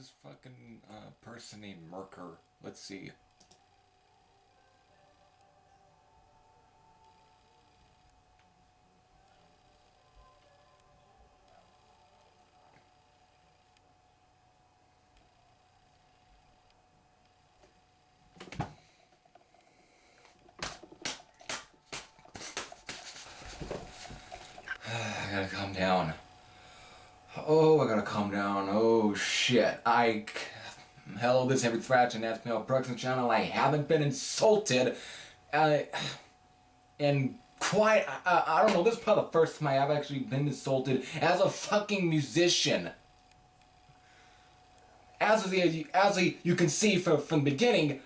this fucking person named Myrkur? Let's see. I gotta calm down. Oh, I gotta calm down. Oh shit. Hello, this is Thrashing, that's my production channel. I haven't been insulted. And quite, I don't know, this is probably the first time I have actually been insulted as a fucking musician. As you can see from the beginning,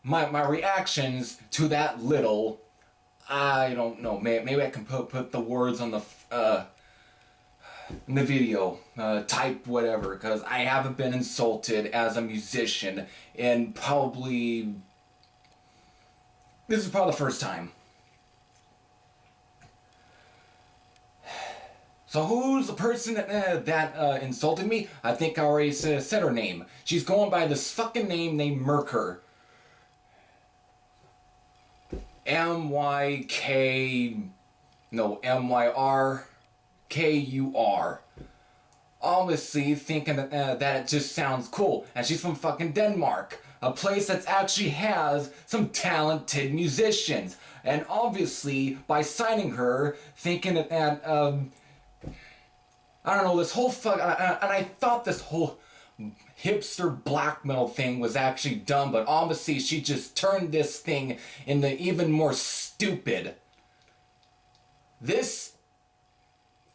my reactions to that little, I don't know, maybe I can put the words on the, in the video, type whatever, because I haven't been insulted as a musician in probably, this is probably the first time. So who's the person that insulted me? I think I already said her name. She's going by this fucking name named Myrkur. Myrkur. Obviously thinking that it just sounds cool. And she's from fucking Denmark. A place that actually has some talented musicians. And obviously, by signing her, thinking that, I don't know, this whole and I thought this whole hipster black metal thing was actually dumb, but obviously she just turned this thing into even more stupid. This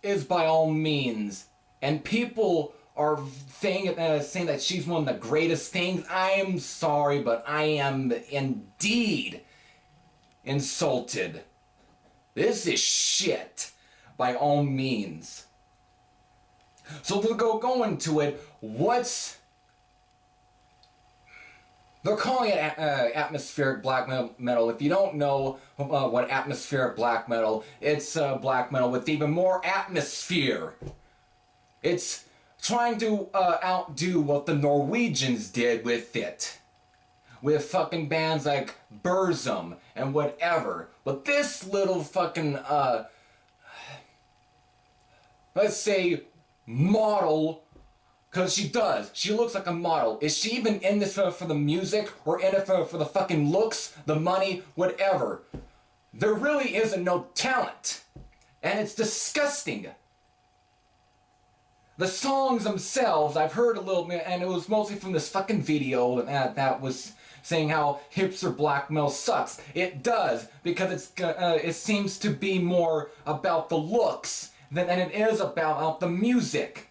is by all means, and people are saying that she's one of the greatest things. I am sorry, but I am indeed insulted. This is shit, by all means. So to go into it, they're calling it atmospheric black metal. If you don't know what atmospheric black metal, it's black metal with even more atmosphere. It's trying to outdo what the Norwegians did with it. With fucking bands like Burzum and whatever. But this little fucking, let's say, model, because she does. She looks like a model. Is she even in this for the music or in it for the fucking looks, the money, whatever? There really isn't no talent. And it's disgusting. The songs themselves, I've heard a little bit, and it was mostly from this fucking video that was saying how hipster black metal sucks. It does, because it seems to be more about the looks than it is about the music.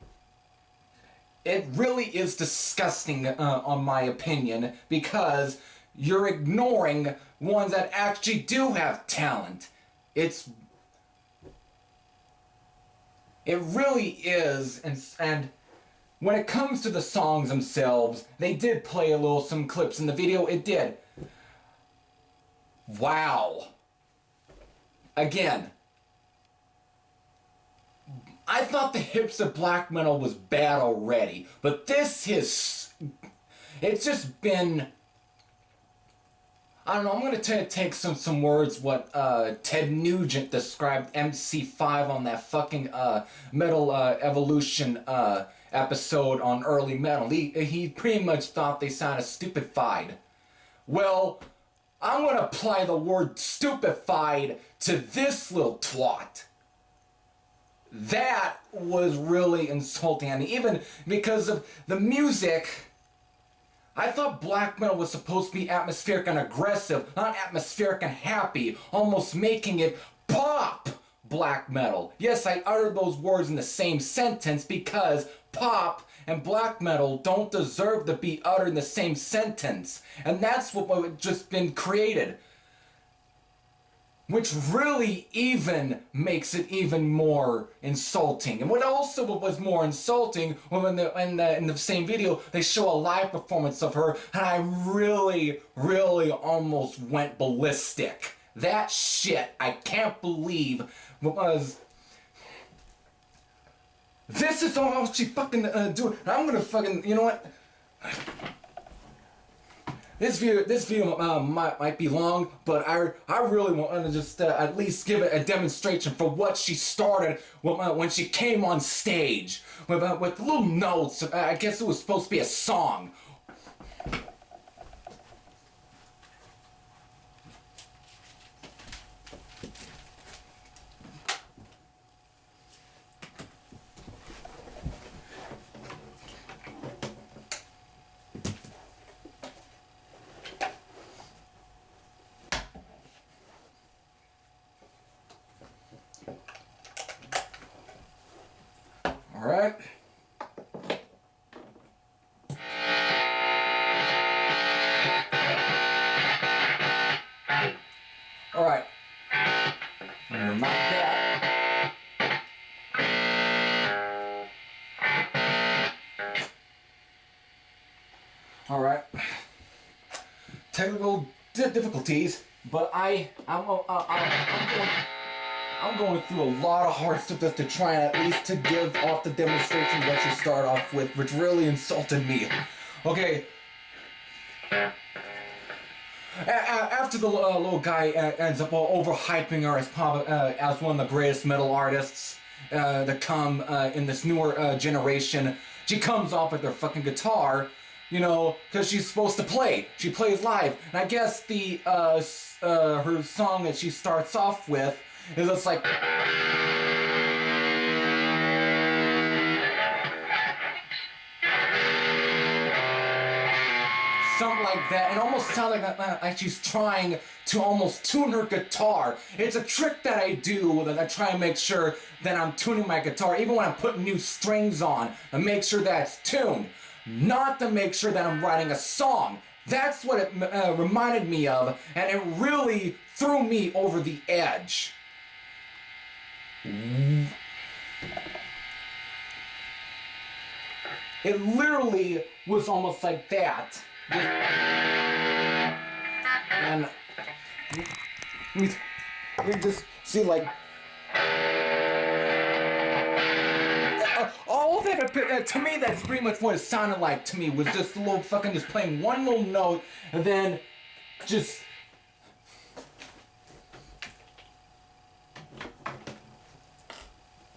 It really is disgusting, on my opinion, because you're ignoring ones that actually do have talent. It really is, and when it comes to the songs themselves, they did play some clips in the video, it did. Wow. Again, I thought the hipster black metal was bad already, but this is, it's just been, I don't know, I'm going to take some words what Ted Nugent described MC5 on that fucking Metal Evolution episode on early metal. He pretty much thought they sounded stupefied. Well, I'm going to apply the word stupefied to this little twat. That was really insulting, and even because of the music, I thought black metal was supposed to be atmospheric and aggressive, not atmospheric and happy, almost making it pop black metal. Yes, I uttered those words in the same sentence because pop and black metal don't deserve to be uttered in the same sentence. And that's what had just been created. Which really even makes it even more insulting. And what was more insulting, when in the same video, they show a live performance of her, and I really, really almost went ballistic. That shit, I can't believe, was This is all she fucking doing. I'm gonna fucking, you know what? This video might be long, but I really want to just at least give it a demonstration for what she started when she came on stage with little notes. I guess it was supposed to be a song. All right. All right. Not that. All right. Technical difficulties, but I'm going through a lot of hard stuff just to try and at least to give off the demonstration what you start off with, which really insulted me. Okay. After the little guy ends up overhyping her as one of the greatest metal artists to come in this newer generation, she comes off with her fucking guitar, you know, because she's supposed to play. She plays live, and I guess the her song that she starts off with is just like. Something like that. It almost sounds like she's trying to almost tune her guitar. It's a trick that I do that I try and make sure that I'm tuning my guitar, even when I'm putting new strings on, to make sure that it's tuned. Not to make sure that I'm writing a song. That's what it reminded me of, and it really threw me over the edge. It literally was almost like that. And you just see like all of it, to me that's pretty much what it sounded like to me, was just a little fucking just playing one little note and then just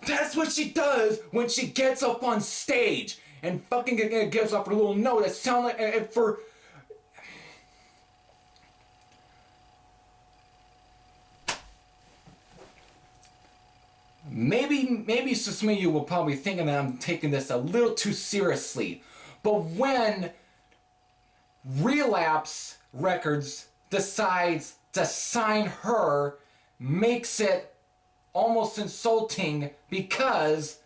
that's what she does when she gets up on stage and fucking gives up her little note. It sounds like for maybe some of you will probably thinking that I'm taking this a little too seriously, but when Relapse Records decides to sign her, makes it almost insulting because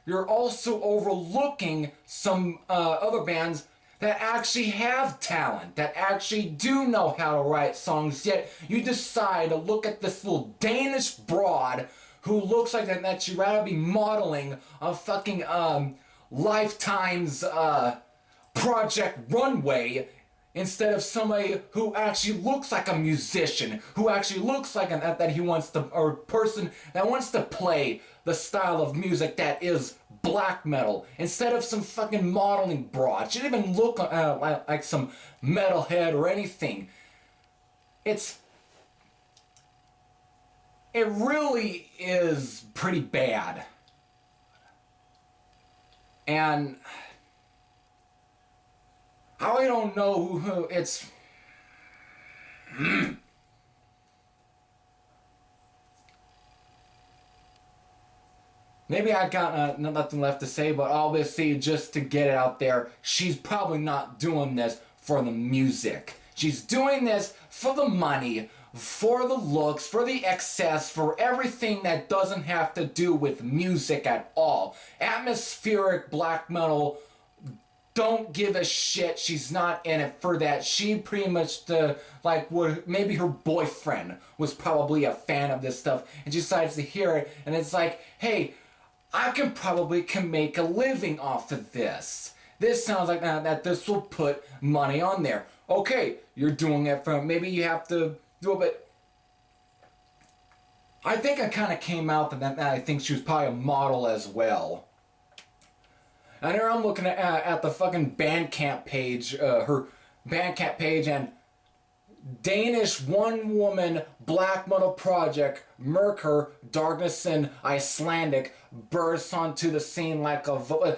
you're also overlooking some other bands that actually have talent, that actually do know how to write songs, yet you decide to look at this little Danish broad who looks like that she'd rather be modeling a fucking Lifetime's Project Runway instead of somebody who actually looks like a musician, who actually looks like that he wants to, or a person that wants to play the style of music that is black metal, instead of some fucking modeling broad. She didn't even look like some metalhead or anything. It really is pretty bad. And I don't know who it's. Maybe I got nothing left to say, but obviously, just to get it out there, she's probably not doing this for the music. She's doing this for the money, for the looks, for the excess, for everything that doesn't have to do with music at all. Atmospheric black metal, don't give a shit. She's not in it for that. She pretty much, maybe her boyfriend was probably a fan of this stuff, and she decides to hear it, and it's like, hey, I can make a living off of this. This sounds like that this will put money on there. Okay, you're doing it for, maybe you have to do it, but I think I kind of came out that I think she was probably a model as well. And here I'm looking at the fucking Bandcamp page, her Bandcamp page, and Danish one-woman black metal project Myrkur, Darkness and Icelandic, bursts onto the scene like a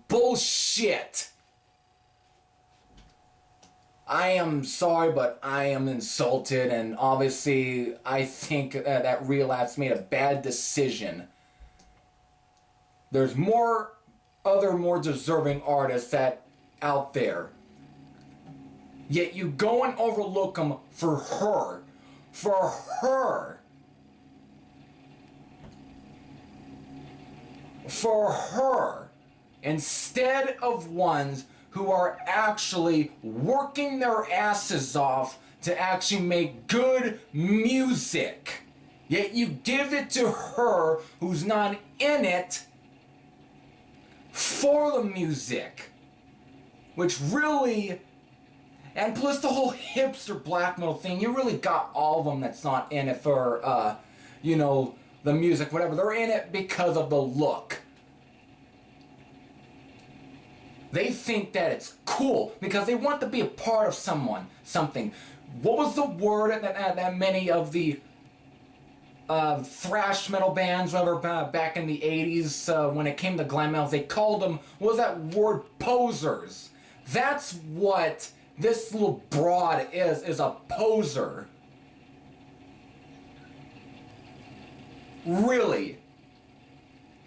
bullshit. I am sorry, but I am insulted, and obviously I think that Relapse made a bad decision. There's more deserving artists that out there. Yet you go and overlook them for her. For her. For her. Instead of ones who are actually working their asses off to actually make good music. Yet you give it to her who's not in it for the music. Which really... And plus the whole hipster black metal thing, you really got all of them that's not in it for, you know, the music, whatever. They're in it because of the look. They think that it's cool because they want to be a part of something. What was the word that many of the thrash metal bands, whatever, back in the 80s, when it came to glam metal, they called them, what was that word? Posers. That's what this little broad is a poser. Really.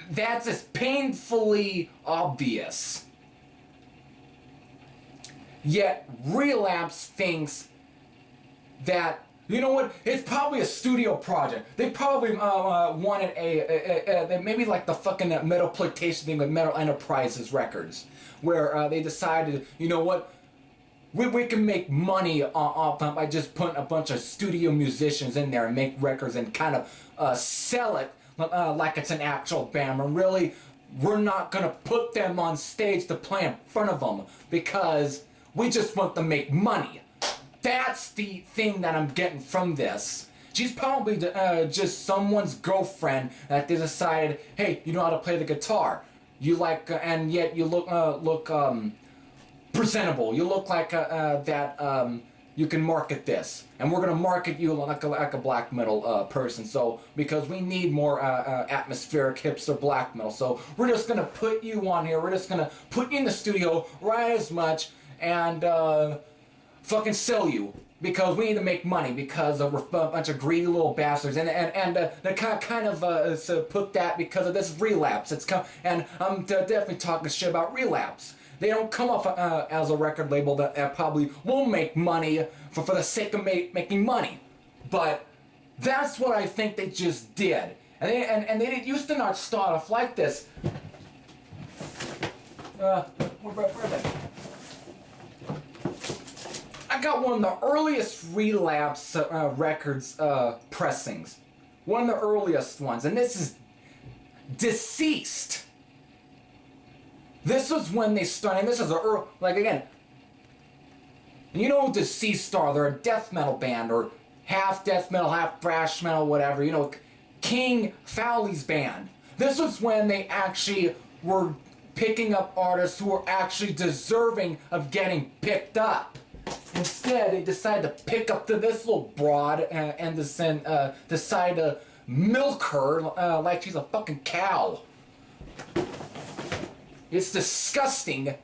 That's as painfully obvious. Yet Relapse thinks that, you know what, it's probably a studio project. They probably wanted maybe like the fucking Metal Plantation thing with Metal Enterprises Records, where they decided, you know what, we can make money off by just putting a bunch of studio musicians in there and make records and kind of sell it like it's an actual band. And really, we're not going to put them on stage to play in front of them because we just want to make money. That's the thing that I'm getting from this. She's probably just someone's girlfriend that they decided, hey, you know how to play the guitar. You like, and yet you look presentable. You look like that you can market this. And we're going to market you like a black metal person. So, because we need more atmospheric hipster black metal. So, we're just going to put you on here. We're just going to put you in the studio, write as much, and fucking sell you because we need to make money because we're a bunch of greedy little bastards and they kind of so put that because of this Relapse. And I'm definitely talking shit about Relapse. They don't come off as a record label that probably won't make money for the sake of making money, but that's what I think they just did. And they used to not start off like this. Where are they? I got one of the earliest Relapse Records pressings. One of the earliest ones. And this is Deceased. This was when they started. And this is like again. You know who Deceased are. They're a death metal band. Or half death metal, half thrash metal, whatever. You know, King Fowley's band. This was when they actually were picking up artists who were actually deserving of getting picked up. Instead, they decided to pick up to this little broad and decide to milk her like she's a fucking cow. It's disgusting.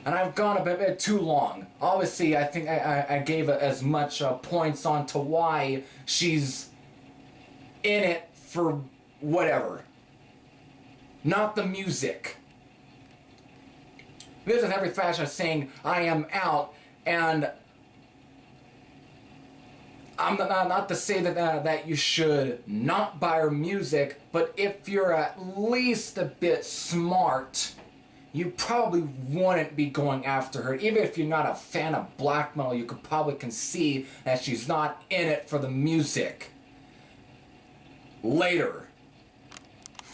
And I've gone a bit too long. Obviously, I think I gave as much points on to why she's in it for whatever. Not the music. This is every fashion saying, I am out, and I'm not to say that you should not buy her music, but if you're at least a bit smart, you probably wouldn't be going after her. Even if you're not a fan of black metal, you could probably concede that she's not in it for the music. Later.